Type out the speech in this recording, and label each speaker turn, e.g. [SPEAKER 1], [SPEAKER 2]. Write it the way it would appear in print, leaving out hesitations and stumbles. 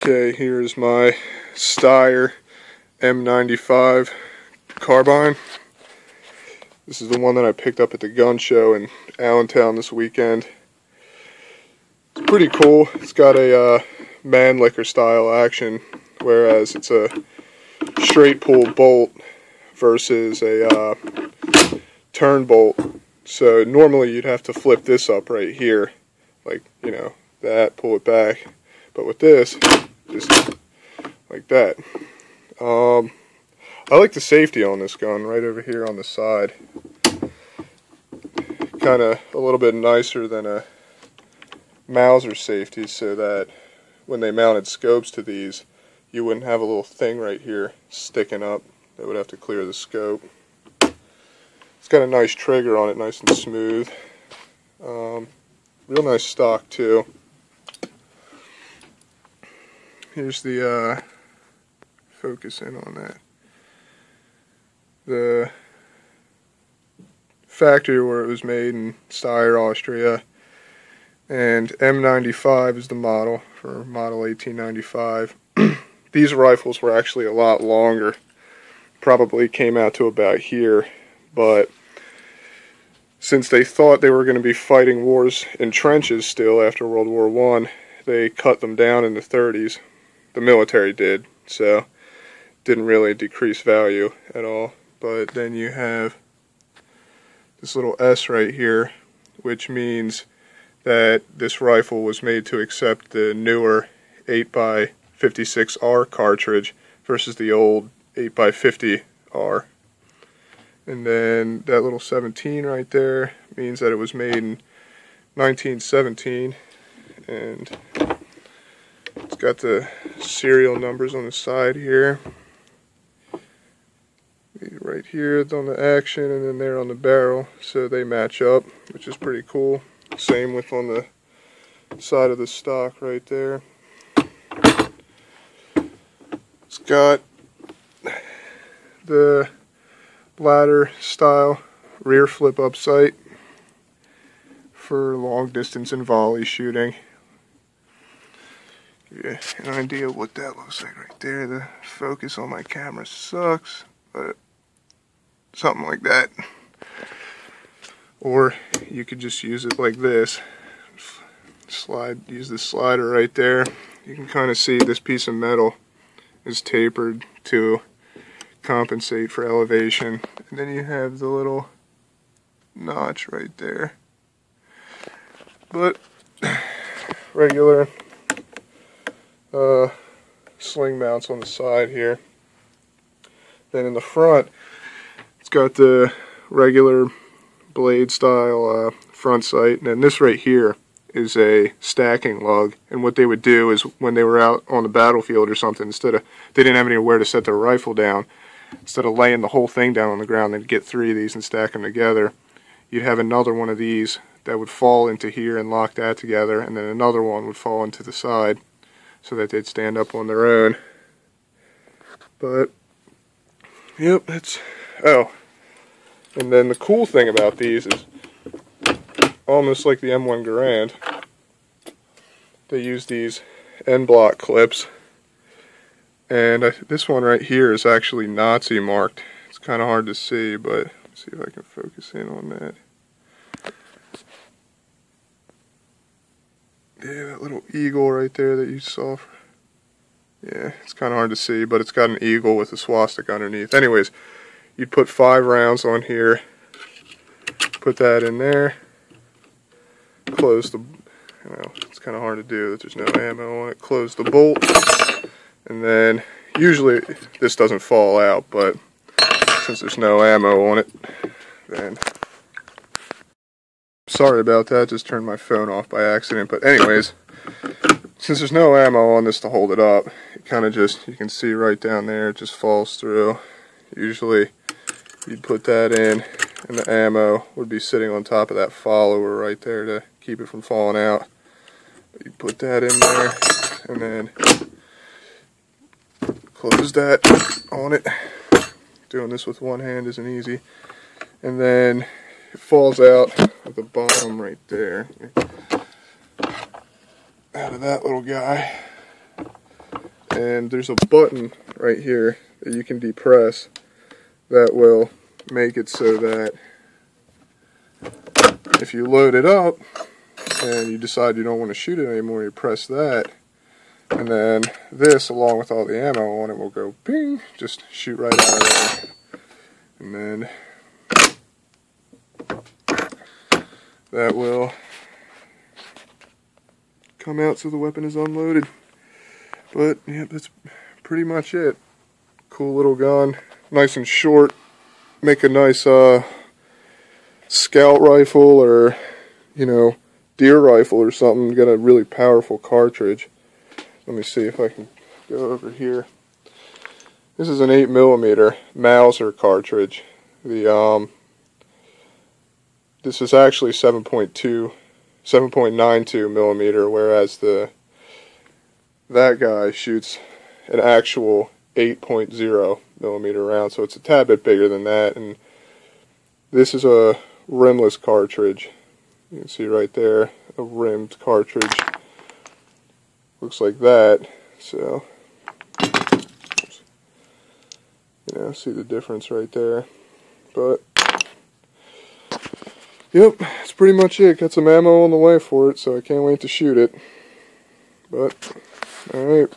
[SPEAKER 1] Okay, here's my Steyr M95 carbine. This is the one that I picked up at the gun show in Allentown this weekend. It's pretty cool. It's got a Mannlicher style action, whereas it's a straight pull bolt versus a turn bolt. So normally you'd have to flip this up right here, like, you know, that, pull it back. But with this, just like that. I like the safety on this gun right over here on the side. Kind of a little bit nicer than a Mauser safety, so that when they mounted scopes to these, you wouldn't have a little thing right here sticking up that would have to clear the scope. It's got a nice trigger on it, nice and smooth. Real nice stock too. Here's the focus in on that. The factory where it was made in Steyr, Austria, and M95 is the model for model 1895. These rifles were actually a lot longer, probably came out to about here, but since they thought they were going to be fighting wars in trenches still after World War I, they cut them down in the 30s. The military did, so didn't really decrease value at all. But then you have this little S right here, which means that this rifle was made to accept the newer 8x56R cartridge versus the old 8x50R. And then that little 17 right there means that it was made in 1917, and it's got the serial numbers on the side here. Right here it's on the action, and then there on the barrel, so they match up, which is pretty cool. Same with on the side of the stock right there. It's got the ladder style rear flip up sight for long distance and volley shooting. Give you an idea of what that looks like right there. The focus on my camera sucks, but something like that. Or you could just use it like this. Use this slider right there. You can kind of see this piece of metal is tapered to compensate for elevation. And then you have the little notch right there. But regular sling mounts on the side here. Then in the front, it's got the regular blade style front sight, and then this right here is a stacking lug. And what they would do is when they were out on the battlefield or something, they didn't have anywhere to set their rifle down, instead of laying the whole thing down on the ground, they'd get 3 of these and stack them together. You'd have another one of these that would fall into here and lock that together, and then another one would fall into the side so that they'd stand up on their own. But yep, that's, oh, and then the cool thing about these is, almost like the M1 Garand, they use these end block clips, and this one right here is actually Nazi marked. It's kind of hard to see, but let's see if I can focus in on that. Yeah, that little eagle right there that you saw. Yeah, it's kind of hard to see, but it's got an eagle with a swastika underneath. Anyways, you'd put 5 rounds on here, put that in there, close the, it's kind of hard to do that there's no ammo on it, close the bolt, and then usually this doesn't fall out, but since there's no ammo on it, then sorry about that, just turned my phone off by accident. But anyways, since there's no ammo on this to hold it up, it kind of just, you can see right down there, it just falls through. Usually you'd put that in, and the ammo would be sitting on top of that follower right there to keep it from falling out. But you put that in there, and then close that on it. Doing this with one hand isn't easy. And then it falls out at the bottom right there. Out of that little guy. and there's a button right here that you can depress that will make it so that if you load it up and you decide you don't want to shoot it anymore, you press that, and then this, along with all the ammo on it, will go ping, just shoot right out of there. And then that will come out so the weapon is unloaded. But yeah, that's pretty much it. Cool little gun, nice and short. Make a nice scout rifle, or deer rifle or something. Got a really powerful cartridge. Let me see if I can go over here. This is an 8mm Mauser cartridge. This is actually 7.92mm, whereas that guy shoots an actual 8.0mm round, so it's a tad bit bigger than that. And this is a rimless cartridge. You can see right there, a rimmed cartridge. Looks like that. So, see the difference right there. But yep, that's pretty much it. Got some ammo on the way for it, so I can't wait to shoot it. But alright.